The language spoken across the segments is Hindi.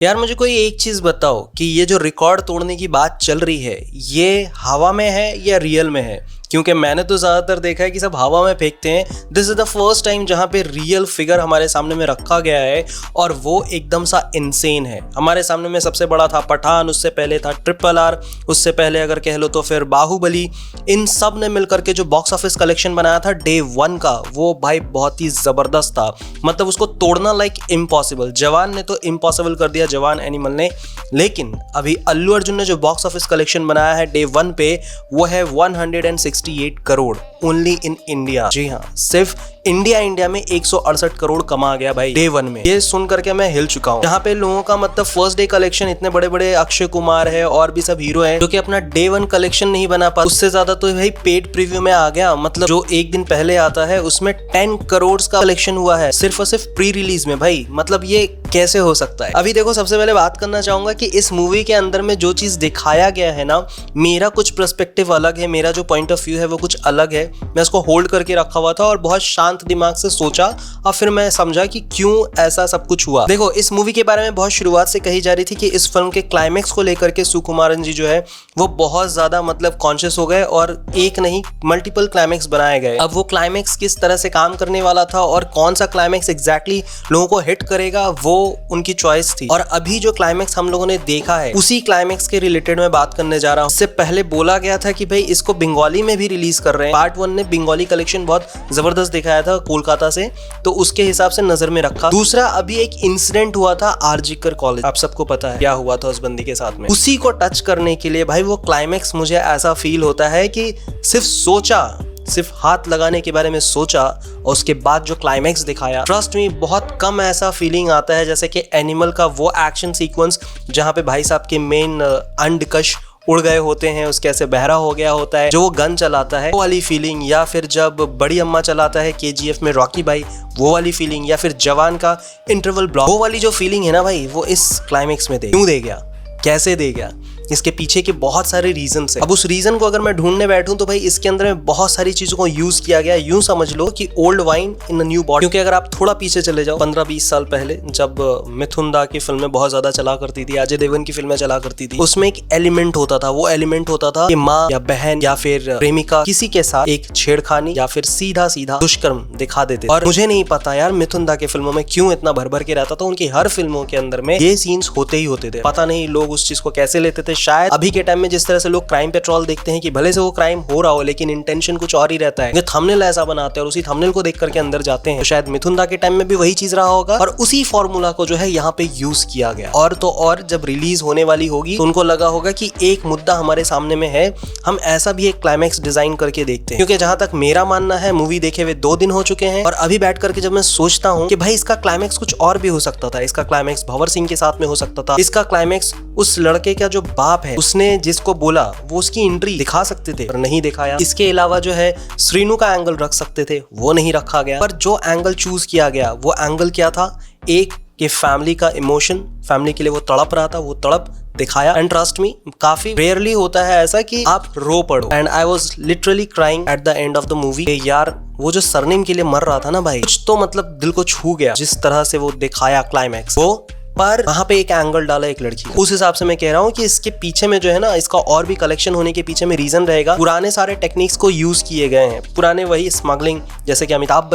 यार मुझे कोई एक चीज बताओ कि ये जो रिकॉर्ड तोड़ने की बात चल रही है ये हवा में है या रियल में है। क्योंकि मैंने तो ज्यादातर देखा है कि सब हवा में फेंकते हैं। This is the first time जहां पे रियल फिगर हमारे सामने में रखा गया है और वो एकदम सा इनसेन है। हमारे सामने में सबसे बड़ा था पठान, उससे पहले था RRR, उससे पहले अगर कह लो तो फिर बाहुबली। इन सब ने मिलकर के जो बॉक्स ऑफिस कलेक्शन बनाया था डे 1 का, वो भाई बहुत ही जबरदस्त था। मतलब उसको तोड़ना लाइक इम्पॉसिबल। जवान ने तो इम्पॉसिबल कर दिया, जवान एनिमल ने। लेकिन अभी अल्लू अर्जुन ने जो बॉक्स ऑफिस कलेक्शन बनाया है डे 1 पे, वो है 168 करोड़ ओनली इन इंडिया। जी हाँ, सिर्फ इंडिया में 168 करोड़ कमा गया भाई डे 1 में। ये सुन करके मैं हिल चुका हूँ। यहाँ पे लोगों का मतलब फर्स्ट डे कलेक्शन इतने बड़े बड़े अक्षय कुमार है और भी सब हीरो हैं जो कि अपना डे 1 कलेक्शन नहीं बना पाते। उससे ज्यादा तो भाई पेड प्रीव्यू में आ गया। मतलब जो एक दिन पहले आता है उसमें 10 करोड़ का कलेक्शन हुआ है सिर्फ और सिर्फ प्री रिलीज में। भाई मतलब ये कैसे हो सकता है। अभी देखो, सबसे पहले बात करना चाहूंगा कि इस मूवी के अंदर में जो चीज दिखाया गया है ना, मेरा कुछ पर्सपेक्टिव अलग है, मेरा जो पॉइंट ऑफ व्यू है वो कुछ अलग है। मैं इसको होल्ड करके रखा हुआ था और बहुत शांत दिमाग से सोचा और फिर मैं समझा कि क्यों ऐसा सब कुछ हुआ। देखो, इस मूवी के बारे में बहुत शुरुआत से कही जा रही थी कि इस फिल्म के क्लाइमेक्स को लेकर के सुकुमारन जी जो है वो बहुत ज्यादा मतलब कॉन्शियस हो गए और एक नहीं मल्टीपल क्लाइमेक्स बनाए गए। अब वो क्लाइमेक्स किस तरह से काम करने वाला था और कौन सा क्लाइमेक्स एग्जैक्टली लोगों को हिट करेगा वो उनकी चॉइस थी। और अभी जो क्लाइमेक्स हम लोगों ने देखा है उसी क्लाइमेक्स के रिलेटेड मैं बात करने जा रहा हूँ। इससे पहले बोला गया था कि भाई इसको बंगाली में भी रिलीज कर रहे हैं। पार्ट 1 ने बंगाली कलेक्शन बहुत जबरदस्त दिखाया था कोलकाता से, तो उसके हिसाब से नजर में रखा। दूसरा, अभी एक इंसिडेंट हुआ था आरजीकर कॉलेज, आप सबको पता है क्या हुआ था उस बंदी के साथ में। उसी को टच करने के लिए भाई वो क्लाइमेक्स मुझे ऐसा फील होता है कि सिर्फ हाथ लगाने के बारे में सोचा और उसके बाद जो क्लाइमेक्स दिखाया, ट्रस्ट मी बहुत कम ऐसा फीलिंग आता है जैसे कि एनिमल का वो एक्शन सीक्वेंस जहां पे भाई साहब के मेन अंडकश उड़ गए होते हैं, उसके ऐसे बहरा हो गया होता है, जो वो गन चलाता है वो वाली फीलिंग, या फिर जब बड़ी अम्मा चलाता है KGF में रॉकी भाई वो वाली फीलिंग, या फिर जवान का इंटरवल ब्लॉक, वो वाली जो फीलिंग है ना भाई, वो इस क्लाइमेक्स में क्यों दे गया, कैसे दे गया, इसके पीछे के बहुत सारे रीजन है। अब उस रीजन को अगर मैं ढूंढने बैठूं तो भाई इसके अंदर में बहुत सारी चीजों को यूज किया गया। यूं समझ लो कि old wine in a new bottle. क्योंकि अगर आप थोड़ा पीछे चले जाओ 15-20 साल पहले, जब मिथुन दा की फिल्में बहुत ज्यादा चला करती थी, अजय देवगन की फिल्में चला करती थी, उसमें एक एलिमेंट होता था। वो एलिमेंट होता था कि माँ या बहन या फिर प्रेमिका किसी के साथ एक छेड़खानी या फिर सीधा दुष्कर्म दिखा देते। और मुझे नहीं पता यार मिथुन दा के फिल्मों में क्यों इतना भर के रहता था। उनकी हर फिल्मों के अंदर में ये सीन्स होते ही होते थे। पता नहीं लोग उस चीज को कैसे लेते थे। शायद अभी के टाइम में जिस तरह से लोग क्राइम पेट्रोल देखते हैं कि भले से वो क्राइम हो रहा हो लेकिन इंटेंशन कुछ और ही रहता है, थंबनेल ऐसा बनाते हैं और उसी थंबनेल को देख करके अंदर जाते हैं। तो शायद मिथुन दा के टाइम में भी वही चीज रहा होगा और उसी फॉर्मूला को जो है यहाँ पे यूज किया गया। और तो और जब रिलीज होने वाली होगी तो उनको लगा होगा कि एक मुद्दा हमारे सामने में है, हम ऐसा भी एक क्लाइमेक्स डिजाइन करके देखते हैं। क्योंकि जहां तक मेरा मानना है, मूवी देखे हुए 2 दिन हो चुके हैं और अभी बैठ करके जब मैं सोचता हूँ कि भाई इसका क्लाइमेक्स कुछ और भी हो सकता था। इसका क्लाइमेक्स भंवर सिंह के साथ में हो सकता था। इसका क्लाइमेक्स उस लड़के का जो बाप है उसने जिसको बोला वो उसकी एंट्री दिखा सकते थे पर नहीं दिखाया। इसके अलावा जो है श्रीनु का एंगल रख सकते थे, वो नहीं रखा गया। पर जो एंगल चूज किया गया वो एंगल क्या था, एक कि फैमिली का इमोशन, फैमिली के लिए वो तड़प रहा था, वो तड़प दिखाया। एंड ट्रस्ट मी, काफी रेयरली होता है ऐसा कि आप रो पड़ो। And I was literally crying at the end of the movie. यार वो जो सरनेम के लिए मर रहा था ना भाई, कुछ तो मतलब दिल को छू गया जिस तरह से वो दिखाया क्लाइमैक्स वो। पर वहां पे एक एंगल डाला एक लड़की का। उस हिसाब से मैं कह रहा हूँ कि इसके पीछे में जो है ना, इसका और भी कलेक्शन होने के पीछे में रीजन रहेगा। पुराने सारे टेक्निक्स को यूज किए गए हैं, पुराने वही स्मगलिंग, जैसे कि अमिताभ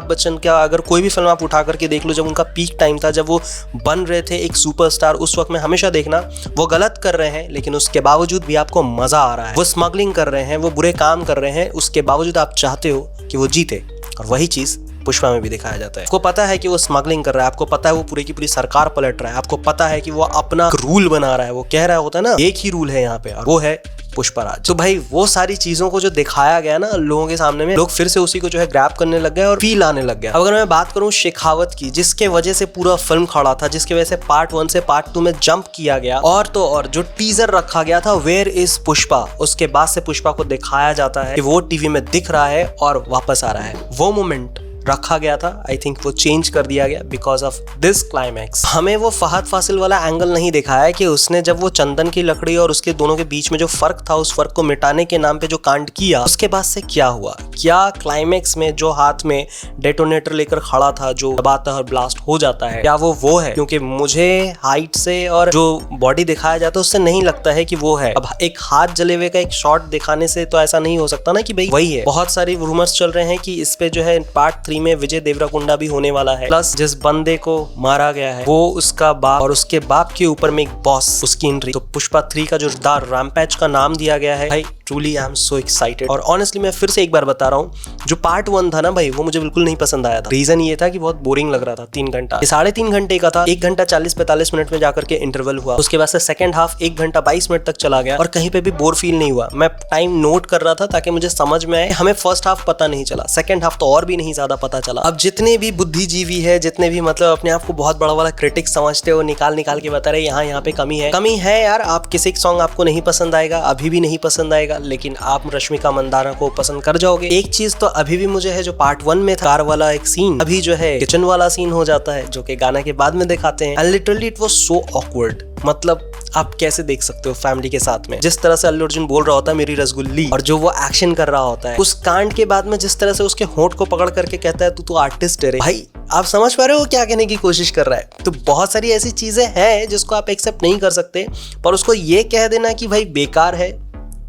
बच्चन का अगर कोई भी फिल्म आप उठा करके देख लो, जब उनका पीक टाइम था, जब वो बन रहे थे एक सुपरस्टार, उस वक्त में हमेशा देखना वो गलत कर रहे हैं लेकिन उसके बावजूद भी आपको मजा आ रहा है। वो स्मगलिंग कर रहे हैं, वो बुरे काम कर रहे हैं, उसके बावजूद आप चाहते हो कि वो जीते। और वही चीज पुष्पा में भी दिखाया जाता है। आपको पता है कि वो स्मगलिंग कर रहा है, आपको पता है वो पूरी की पूरी सरकार पलट रहा है, आपको पता है कि वो अपना रूल बना रहा है, वो कह रहा होता है ना एक ही रूल है यहाँ पे और वो है पुष्पराज। तो भाई वो सारी चीजों को जो दिखाया गया ना लोगों के सामने में, लोग फिर से उसी को जो है ग्रैब करने लग गए और फील आने लग गया। अब अगर मैं बात करूं शेखावत की, जिसके वजह से पूरा फिल्म खड़ा था, जिसके वजह से पार्ट 1 से पार्ट 2 में जंप किया गया, और तो और जो टीजर रखा गया था वेयर इज पुष्पा, उसके बाद से पुष्पा को दिखाया जाता है कि वो टीवी में दिख रहा है और वापस आ रहा है। वो मोमेंट रखा गया था, आई थिंक वो चेंज कर दिया गया बिकॉज ऑफ दिस क्लाइमैक्स। हमें वो फहद फासिल वाला एंगल नहीं दिखाया कि उसने जब वो चंदन की लकड़ी और उसके दोनों के बीच में जो फर्क था, उस फर्क को मिटाने के नाम पे जो कांड किया, उसके बाद से क्या हुआ। क्या क्लाइमैक्स में जो हाथ में डेटोनेटर लेकर खड़ा था, जो दबाता है और ब्लास्ट हो जाता है, क्या वो है? क्योंकि मुझे हाइट से और जो बॉडी दिखाया जाता है उससे नहीं लगता है कि वो है। अब एक हाथ जले हुए का एक शॉट दिखाने से तो ऐसा नहीं हो सकता ना कि भाई वही है। बहुत सारी रूमर्स चल रहे हैं कि इस पे जो है पार्ट 3 में विजय देवरकोंडा भी होने वाला है। प्लस जिस बंदे को मारा गया है वो उसका बाप, और उसके बाप के ऊपर में एक बॉस, उसकी एंट्री। तो पुष्पा 3 का जो द रैम्पेज का नाम दिया गया है, भाई truly I am so excited. और ऑनेस्टली मैं फिर से एक बार बता रहा हूँ, जो पार्ट 1 था ना भाई, वो मुझे बिल्कुल नहीं पसंद आया था। रीजन ये था कि बहुत बोरिंग लग रहा था। 3 घंटा, 3.5 घंटे का था। 1 घंटा 40-45 मिनट में जाकर के इंटरवल हुआ। उसके बाद से सेकंड हाफ 1 घंटा 22 मिनट तक चला गया और कहीं पे भी बोर फील नहीं हुआ। मैं टाइम नोट कर रहा था ताकि मुझे समझ में आए। हमें फर्स्ट हाफ पता नहीं चला, सेकंड हाफ तो और भी नहीं ज्यादा पता चला। अब जितने भी बुद्धिजीवी है, जितने भी मतलब अपने आप को बहुत बड़ा वाला क्रिटिक समझते हो, निकाल के बता रहे यहाँ पे कमी है यार। आप किसी सॉन्ग आपको नहीं पसंद आएगा, अभी भी नहीं पसंद आएगा, लेकिन आप रश्मिका मंदाना को पसंद कर जाओगे। एक चीज तो अभी भी मुझे है, जो पार्ट 1 में था कार वाला एक सीन, अभी जो है किचन वाला सीन हो जाता है, जो कि गाना के बाद में दिखाते हैं। And literally it was so awkward. मतलब आप कैसे देख सकते हो फैमिली के साथ में, जिस तरह से अल्लू अर्जुन बोल रहा होता है मेरी रसगुल्ली, और जो वो एक्शन कर रहा होता है उस कांड के बाद में, जिस तरह से उसके होंठ को पकड़ करके कहता है तू तो आर्टिस्ट है रे। भाई आप समझ पा रहे हो क्या कहने की कोशिश कर रहा है? तो बहुत सारी ऐसी चीजें हैं जिसको आप एक्सेप्ट नहीं कर सकते, पर उसको ये कह देना कि भाई बेकार है,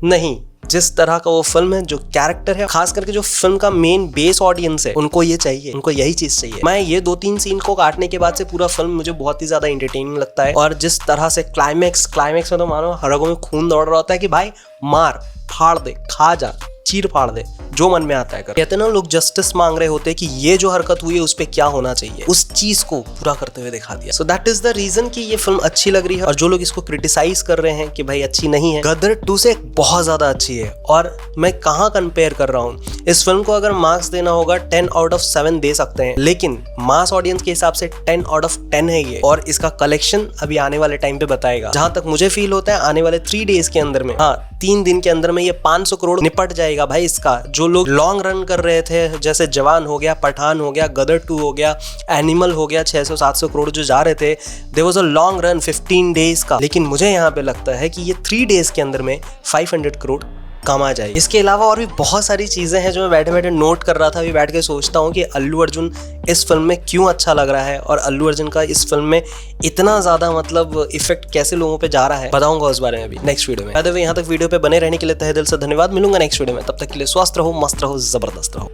नहीं। जिस तरह का वो फिल्म है, जो कैरेक्टर है, खास करके जो फिल्म का मेन बेस ऑडियंस है, उनको ये चाहिए, उनको यही चीज चाहिए। मैं ये 2-3 सीन को काटने के बाद से पूरा फिल्म मुझे बहुत ही ज्यादा इंटरटेनिंग लगता है। और जिस तरह से क्लाइमैक्स में तो मानो हरगों में खून दौड़ रहा होता है कि भाई मार फाड़ दे, खा जा, चीर फाड़ दे, जो मन में आता है कर। कहते हैं ना लोग जस्टिस मांग रहे होते हैं कि ये जो हरकत हुई है उस पे क्या होना चाहिए, उस चीज को पूरा करते हुए दिखा दिया। So that is the reason कि ये फिल्म अच्छी लग रही है। और जो लोग इसको क्रिटिसाइज कर रहे हैं कि भाई अच्छी नहीं है, गदर 2 से बहुत ज्यादा अच्छी है। और मैं कहाँ कंपेयर कर रहा हूँ, इस फिल्म को अगर मार्क्स देना होगा 10 आउट ऑफ 7 दे सकते हैं, लेकिन मास ऑडियंस के हिसाब से 10 आउट ऑफ 10 है ये। और इसका कलेक्शन अभी आने वाले टाइम पे बताएगा। जहां तक मुझे फील होता है आने वाले 3 डेज के अंदर में, हाँ 3 दिन के अंदर में ये 500 करोड़ निपट जाएगा भाई इसका। जो लोग लॉन्ग रन कर रहे थे, जैसे जवान हो गया, पठान हो गया, गदर 2 हो गया, एनिमल हो गया, 600-700 करोड़ जो जा रहे थे, there was a long run 15 days का। लेकिन मुझे यहाँ पे लगता है कि ये 3 डेज के अंदर में 500 करोड़ कमा जाए। इसके अलावा और भी बहुत सारी चीजें हैं जो मैं बैठे बैठे नोट कर रहा था। अभी बैठ के सोचता हूँ कि अल्लू अर्जुन इस फिल्म में क्यों अच्छा लग रहा है, और अल्लू अर्जुन का इस फिल्म में इतना ज्यादा मतलब इफेक्ट कैसे लोगों पे जा रहा है, बताऊंगा उस बारे में अभी नेक्स्ट वीडियो में। यहाँ तक वीडियो पे बने रहने के लिए तहे दिल से धन्यवाद। मिलूंगा नेक्स्ट वीडियो में, तब तक के लिए स्वस्थ रहो, मस्त रहो, जबरदस्त रहो।